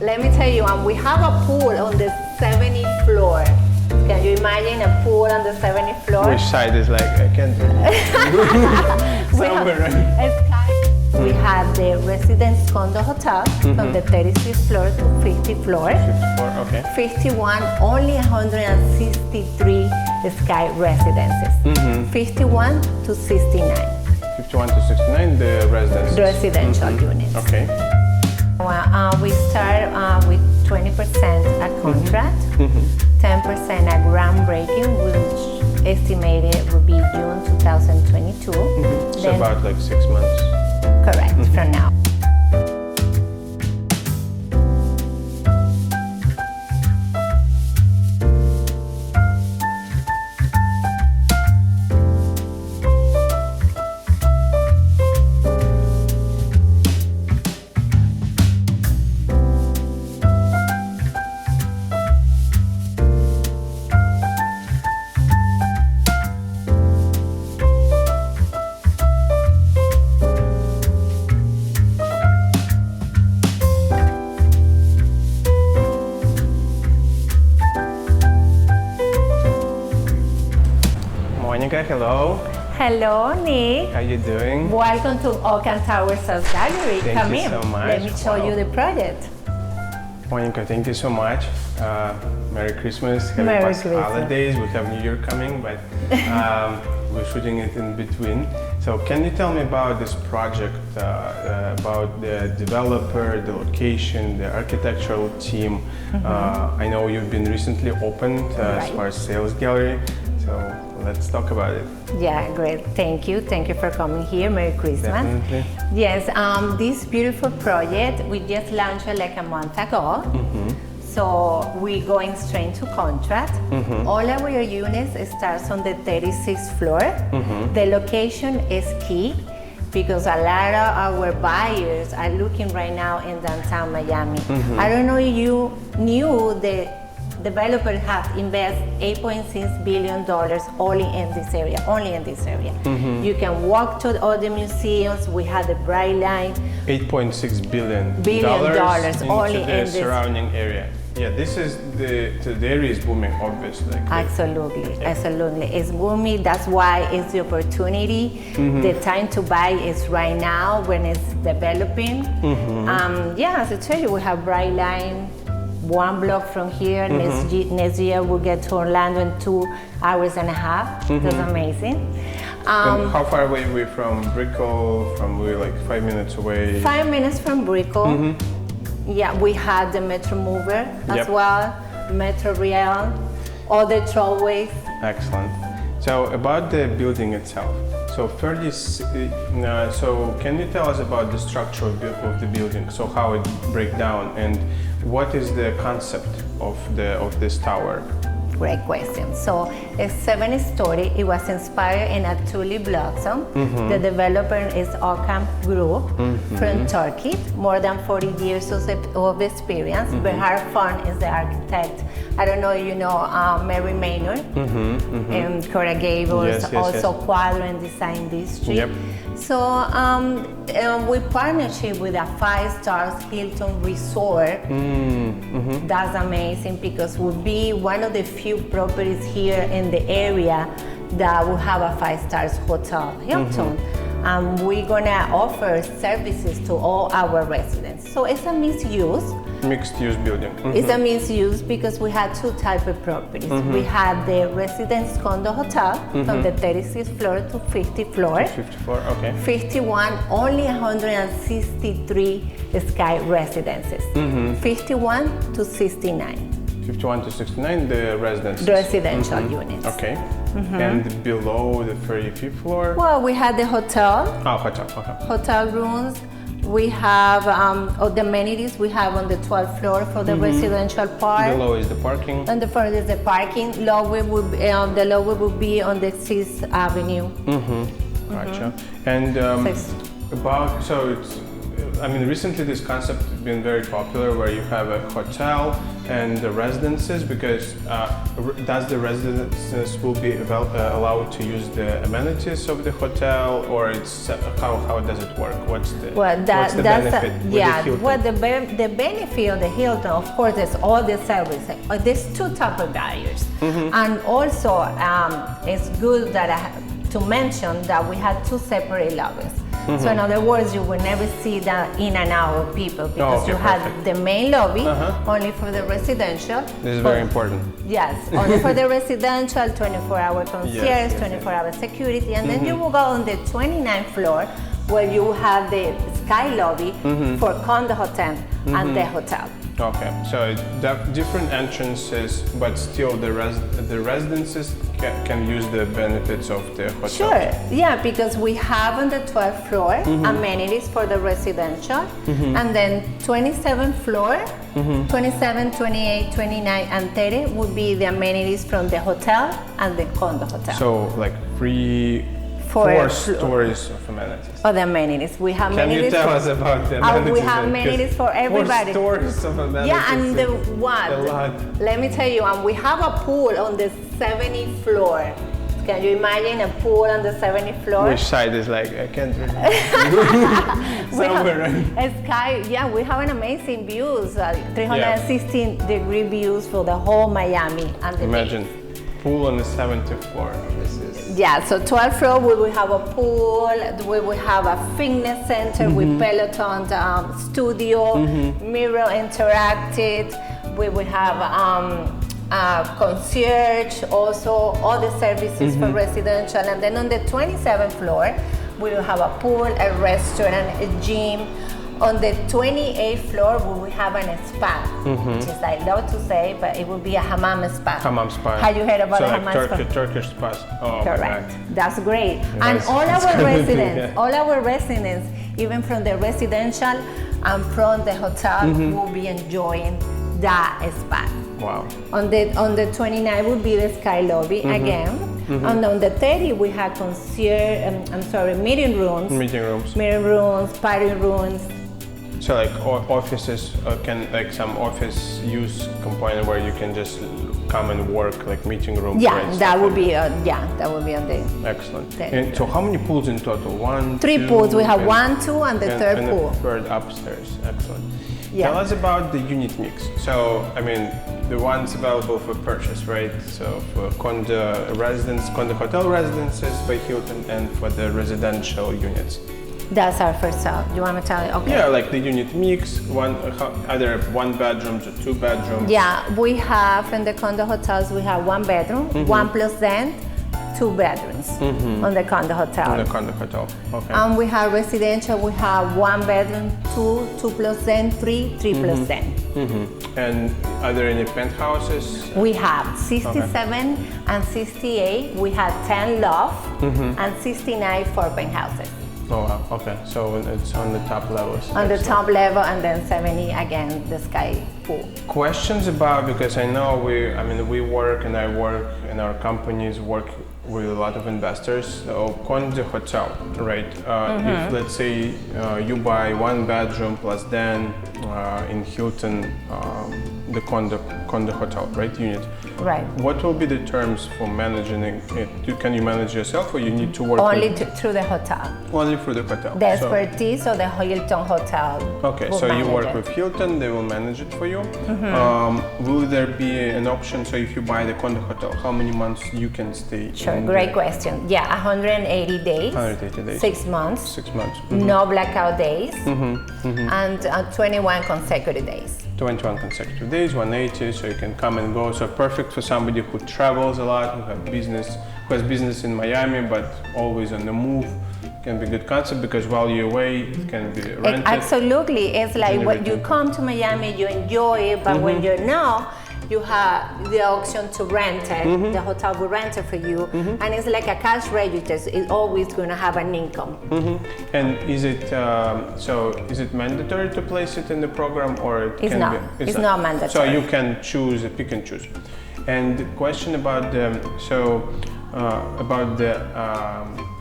Let me tell you, we have a pool on the 70th floor. Can you imagine a pool on the 70th floor? Which side is like, I can't do somewhere, right? We have the residence condo hotel from the 36th floor to 50th floor. 54, okay. 51, only 163 sky residences. 51 to 69. 51 to 69, the residence. Residential units. Okay. Well, we start with 20% at contract, 10% at groundbreaking, which estimated will be June 2022. So about like 6 months. Correct, from now. Monica, hello. Hello, Nick. How you doing? Welcome to Okan Tower South Gallery. Thank Come you in. so much. Let me show you the project. Monica, thank you so much. Merry Christmas. Happy Merry past Christmas. holidays. We have New Year coming, but we're shooting it in between. So can you tell me about this project, about the developer, the location, the architectural team? I know you've been recently opened as far as sales gallery, so let's talk about it. Yeah, great. Thank you. Thank you for coming here. Merry Christmas. Definitely. Yes, this beautiful project, we just launched it like a month ago. So we're going straight to contract. All our units starts on the 36th floor. The location is key because a lot of our buyers are looking right now in downtown Miami. I don't know if you knew the developers have invested $8.6 billion only in this area. You can walk to all the museums. We have the Bright Line. $8.6 billion only into in the this surrounding area. Yeah, this is the area is booming, obviously. Absolutely, absolutely. It's booming. That's why it's the opportunity. The time to buy is right now when it's developing. Yeah, as I tell you, we have Bright Line, 1 block from here. Next year we'll get to Orlando in 2.5 hours. That's amazing. And how far away are we from Brickell? We're like 5 minutes away. 5 minutes from Brickell. Yeah, we had the Metro Mover as well, Metro Rail, all the trollways. Excellent. So about the building itself. So so can you tell us about the structure of the building? So how it breaks down and what is the concept of this tower? Great question. So it's 7-story. It was inspired in a tulip blossom. The developer is Okan Group from Turkey. More than 40 years of experience. Behar Font is the architect. I don't know if you know Mary Maynard and Cora Gables, also Quadrant Design District. So we partnership with a 5-star Hilton resort. That's amazing because we'll be one of the few properties here in the area that will have a 5-star hotel, Hilton. We're gonna offer services to all our residents. So it's a mixed-use building. It's a mixed use because we had 2 types of properties. We had the residence condo hotel from the 36th floor to 50th floor. 54, okay. 51, only 163 sky residences. 51 to 69. 51 to 69, the residences. Residential units. Okay. And below the 35th floor? Well, we had the hotel. Oh, hotel, okay. Hotel rooms. We have all the amenities we have on the 12th floor for the residential part. Below is the parking. And the front is the parking. The lower will be on the 6th Avenue. Gotcha. And so it's I mean, recently this concept has been very popular, where you have a hotel and the residences, because does the residences will be allowed to use the amenities of the hotel, or it's how does it work? What's the benefit? The benefit of the Hilton, of course, there's all the services. There's two types of buyers, and also it's good that to mention that we had two separate lobbies. So in other words, you will never see the in and out of people, because you had the main lobby only for the residential. This is very important. Yes, only for the residential, 24-hour concierge, 24-hour security, and then you will go on the 29th floor, where you have the sky lobby for condo hotel and the hotel. Okay, so different entrances, but still the residences can use the benefits of the hotel. Sure, yeah, because we have on the 12th floor amenities for the residential, and then 27th floor, 27, 28, 29, and 30 would be the amenities from the hotel and the condo hotel. So like four stories of amenities. Oh, the amenities. We have amenities. Can you tell us about the amenities? We have amenities for everybody. 4 stories of amenities. Yeah, and the what? A lot. Let me tell you, and we have a pool on the 70th floor. Can you imagine a pool on the 70th floor? Which side is like, I can't remember. Somewhere, right? A sky, yeah, we have an amazing views, 360-degree views for the whole Miami. And the Imagine, pool on the 70th floor. Yeah, so 12th floor we will have a pool, we will have a fitness center with Peloton studio, mirror interactive, we will have concierge, also all the services for residential, and then on the 27th floor we will have a pool, a restaurant, a gym. On the 28th floor, we will have a spa, which is I love to say, but it will be a hammam spa. Hammam spa. Have you heard about so a like hammam spa? Turkish spas. Oh, correct. That's great. Yeah, and that's all our residents, even from the residential and from the hotel, will be enjoying that spa. Wow. On the 29th will be the sky lobby again. And on the 30, we have meeting rooms, party rooms. So like offices, like some office use component where you can just come and work, like meeting rooms. Yeah, right, that would be on the. Excellent. And so how many pools in total? 1, 3 2, pools. We have 1, 2, and the third pool. The third upstairs. Excellent. Yeah. Tell us about the unit mix. So I mean, the ones available for purchase, right? So for condo hotel residences by Hilton, and for the residential units. That's our first sale. You want me to tell you? Okay. Yeah, like the unit mix, either 1 bedrooms or 2 bedrooms. Yeah, we have in the condo hotels, we have 1 bedroom, 1 plus then 2 bedrooms on the condo hotel. On the condo hotel, okay. And we have residential, we have 1 bedroom, 2 plus then, 3 plus then. And are there any penthouses? We have 67 and 68, we have 10 loft, and 69 4 penthouses. Oh wow, okay, so it's on the top levels. On the top level, and then 70 again, the sky pool. Questions about, because I know we work, and I work, and our companies work with a lot of investors. So condo hotel, right? If let's say you buy 1 bedroom plus then in Hilton, the condo hotel, right, unit. Right. What will be the terms for managing it? Can you manage yourself, or you need to work only through the hotel? Only through the hotel. The expertise of the Hilton hotel. Okay, so you work with Hilton, they will manage it for you. Will there be an option? So if you buy the condo hotel, how many months you can stay? Sure, great question. Yeah, 180 days. 180 days. 6 months. 6 months. No blackout days. And 21 consecutive days. 21 consecutive days, 180, so you can come and go. So perfect for somebody who travels a lot, who has business in Miami, but always on the move. Can be a good concept, because while you're away, it can be rented. Absolutely, it's like when you come to Miami, you enjoy it, but when you're not, you have the option to rent it. The hotel will rent it for you, and it's like a cash register. It's always going to have an income. And is it mandatory to place it in the program, or it's not mandatory? So you can choose, pick and choose. And the question about about the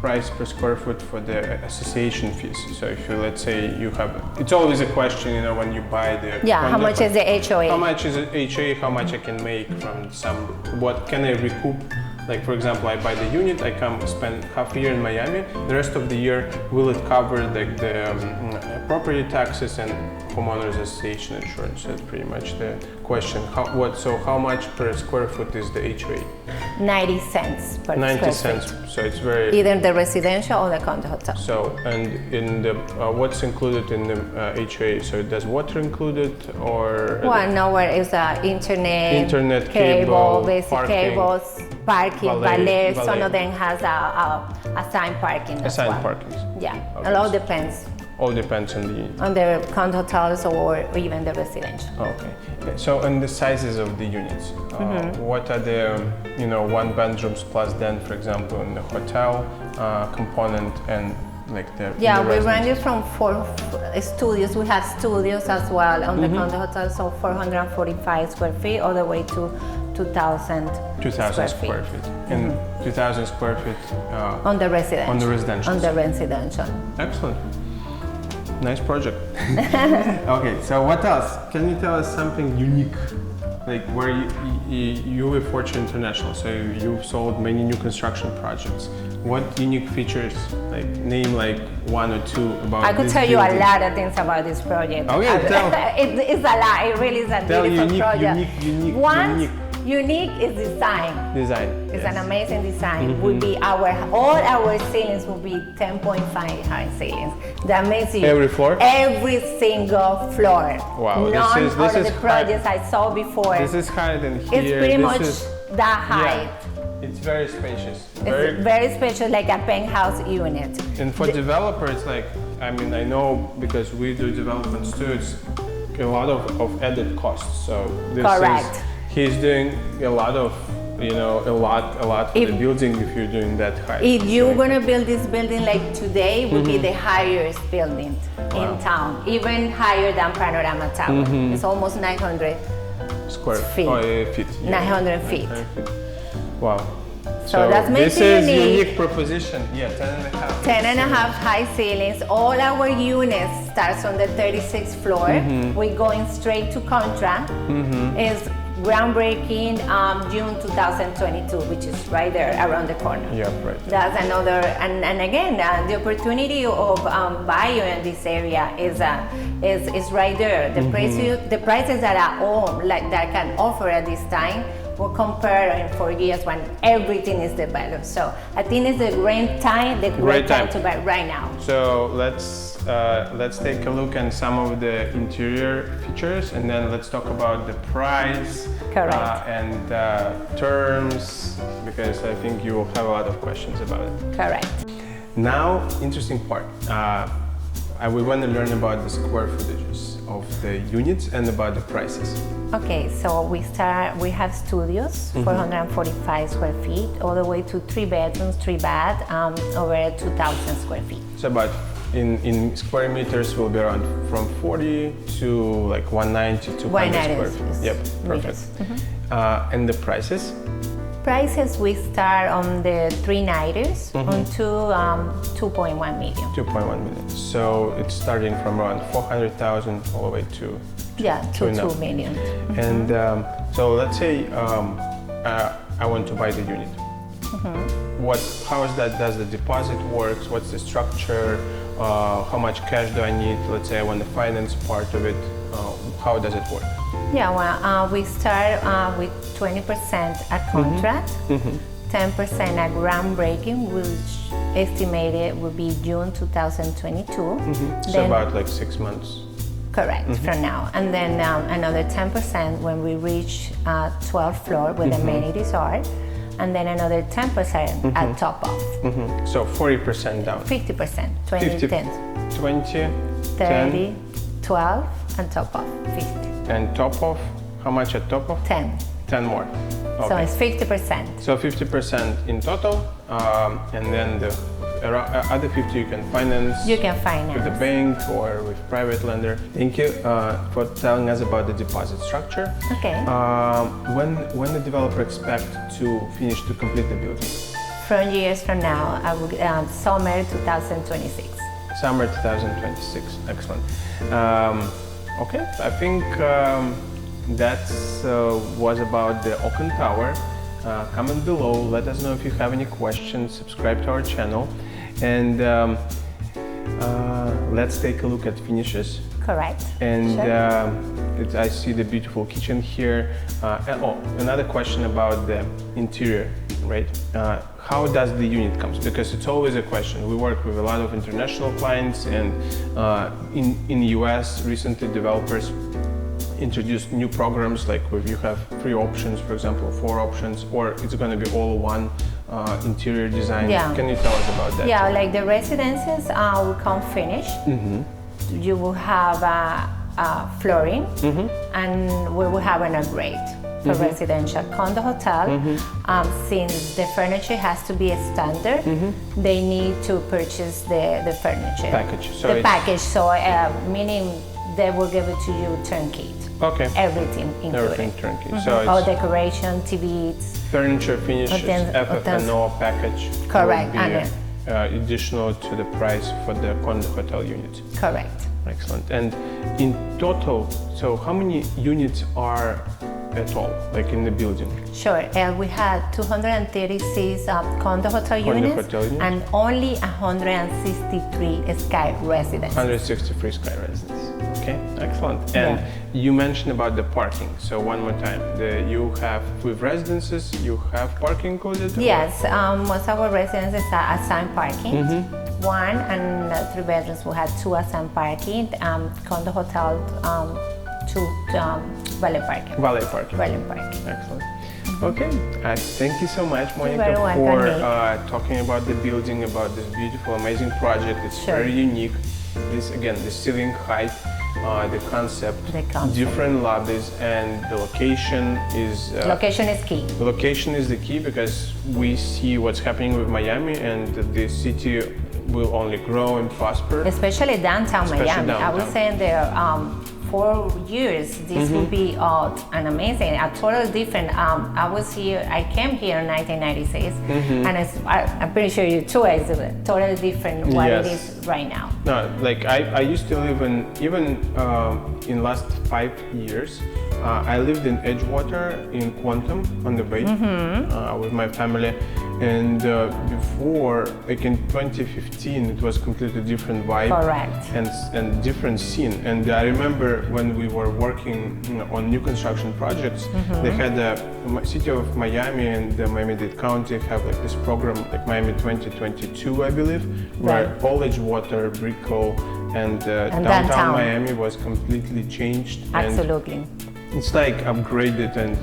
price per square foot for the association fees. So if you, let's say you have, it's always a question, you know, when you buy the how much is the HOA? How much is it HOA? How much I can make from some? What can I recoup? Like for example, I buy the unit, I come spend half a year in Miami. The rest of the year, will it cover the property taxes and homeowners association insurance? That's pretty much the question. How much per square foot is the HOA? 90 cents per 90 square cents. foot. So it's very. Either the residential or the condo hotel. So, and in the what's included in the HOA? So does water included or? Well, nowhere is internet, cable, basic parking, cables, parking, valet. Some of them has a assigned parking. Assigned parking. Yeah, Okay. it all depends. All depends on the condo hotels or even the residential. Okay. So, and the sizes of the units. What are the, you know, 1 bedrooms plus then, for example, in the hotel component and like the. Yeah, the we residence? range from 4 studios. We have studios as well on the condo hotel, so 445 square feet all the way to 2,000 square feet. And 2,000 square feet on the residential. On the residential. On the residential. Excellent. Nice project. Okay, so what else? Can you tell us something unique? Like where you were Fortune International, so you've sold many new construction projects. What unique features, like name like 1 or 2 about I could this tell you a building? lot of things about this project. Okay, tell. It's a lot. It really is a Tell beautiful project. unique. Unique is design. Design. It's yes. an amazing design. Will be all our ceilings will be 10.5 high ceilings. That makes you Every floor? Every single floor. Wow, None this of is the projects I saw before. This is higher than here. It's pretty This much is, that high. Yeah, it's very spacious. It's very special, like a penthouse unit. And for developers, like, I mean, I know because we do developments too, it's a lot of added costs. So this Correct. He's doing a lot of, you know, a lot for the building if you're doing that high. If you're gonna build this building like today, would be the highest building in town, even higher than Panorama Tower. It's almost 900 square feet. Feet. Yeah. 900 feet. Wow. So that's this making is unique. unique proposition. Yeah, 10.5. 10.5 high ceilings. All our units starts on the 36th floor. We're going straight to contract. It's groundbreaking June 2022, which is right there around the corner. Yeah, right. That's another, and again, the opportunity of buying in this area is right there. The prices that are all like that can offer at this time will compare in 4 years when everything is developed. So I think it's a great time to buy right now. So let's take a look at some of the interior features, and then let's talk about the price. Correct. And terms, because I think you will have a lot of questions about it. Correct. Now, interesting part. We want to learn about the square footages of the units and about the prices. Okay, so we have studios, 445 square feet, all the way to 3 bedrooms, 3 baths, over 2,000 square feet. So about in square meters will be around from 40 to like 190 to 200 square feet. Yep, perfect. And the prices? Prices we start on the 3-nighters on to 2.1 million. 2.1 million. So it's starting from around 400,000 all the way to 2 million. And so let's say I want to buy the unit. How is that? Does the deposit works? What's the structure? How much cash do I need? Let's say I want to finance part of it. How does it work? Yeah, well, we start with 20% at contract, 10% at groundbreaking, which estimated will be June 2022. So about like 6 months. Correct, from now. And then another 10% when we reach 12th floor where the amenities are. And then another 10% at top off. So 40% down. 50%, 20, 10. 20, 30, 10. 12, and top off, 50. And top off, how much at top off? 10. 10 more. Okay. So it's 50%. So 50% in total, and then the other 50 you can finance. You can finance. With the bank or with private lender. Thank you for telling us about the deposit structure. Okay. When the developer expect to complete the building? from years from now, I will, summer 2026. Summer 2026, excellent. Okay, I think that was about the Okan Tower. Comment below, let us know if you have any questions, subscribe to our channel, and let's take a look at finishes. Correct. And sure. I see the beautiful kitchen here. Another question about the interior, right? How does the unit comes? Because it's always a question. We work with a lot of international clients, and in the US, recently developers introduced new programs like where you have 3 options, for example, 4 options, or it's going to be all one interior design. Yeah. Can you tell us about that? Yeah, like the residences will come finished. You will have flooring, and we will have an upgrade for residential. Condo hotel, since the furniture has to be a standard, they need to purchase the furniture Package. So the package. So meaning they will give it to you turnkey. Okay. Everything included. Everything turnkey. So it's all decoration, TVs. furniture, finishes, FF&O package. Correct. Will be additional to the price for the condo hotel unit. Correct. Excellent. And in total, so how many units are at all, like in the building? Sure. We had 236 condo hotel units and only 163 sky residences. 163 sky residences. Okay, excellent. And you mentioned about the parking. So one more time, you have with residences, you have parking included? Yes, most of our residences are assigned parking. 1 and 3 bedrooms will have 2 assigned parking. Condo hotel, 2 valet parking. Valet parking. Valet parking. Excellent. Okay, thank you so much, Monica, very welcome, for talking about the building, about this beautiful, amazing project. It's very unique. This again, the ceiling height, the concept, different lobbies, and the location is location is key. The location is the key because we see what's happening with Miami, and the city will only grow and prosper. Especially downtown Miami. Downtown. I was saying there 4 years, this will be an amazing, a totally different. I was here, I came here in 1996, and I'm pretty sure you too, it's totally different what it is right now. No, like I used to live in, even in last 5 years, I lived in Edgewater in Quantum on the bay with my family. And before, like in 2015, it was completely different vibe. Correct. And different scene. And I remember when we were working on new construction projects, they had the city of Miami and the Miami-Dade County have like this program, like Miami 2022, I believe, where all Edgewater, Brickell, and downtown Miami was completely changed. Absolutely. And it's like upgraded, and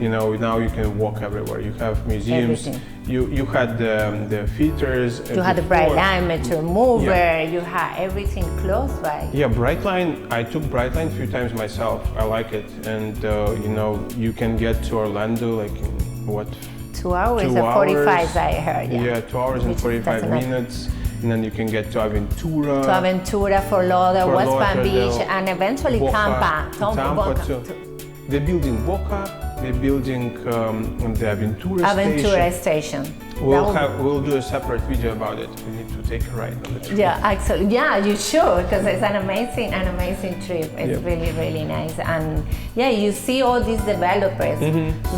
now you can walk everywhere. You have museums. You had the theaters. You had the Brightline Metro Mover. You had everything close by. Yeah, Brightline. I took Brightline a few times myself. I like it, and you can get to Orlando like in what? 2 hours and 45. I heard. Yeah, 2 hours and 45 minutes. And then you can get to Aventura. To Aventura, Fort Lauderdale, West Palm Beach, and eventually Tampa. Tampa too. They're building Boca. They're building the Aventura station. We'll do a separate video about it. We need to take a ride on the trip. Yeah, actually, yeah, you should, because it's an amazing trip. It's really, really nice. And yeah, you see all these developers.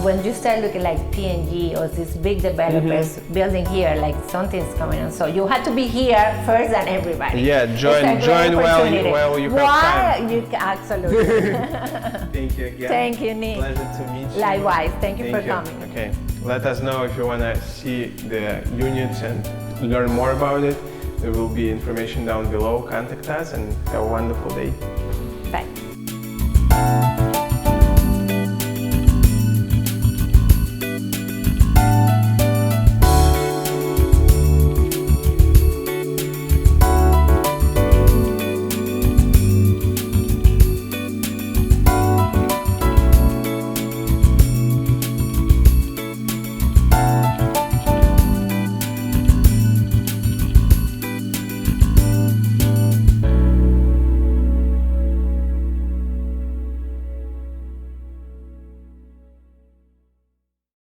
When you start looking like P&G or these big developers building here, like something's coming on. So you have to be here first than everybody. Yeah, join while you have time. Absolutely. Thank you again. Thank you, Nick. Pleasure to meet you. Likewise. Thank you for coming. Okay. Let us know if you want to see the units and learn more about it. There will be information down below. Contact us and have a wonderful day. Bye.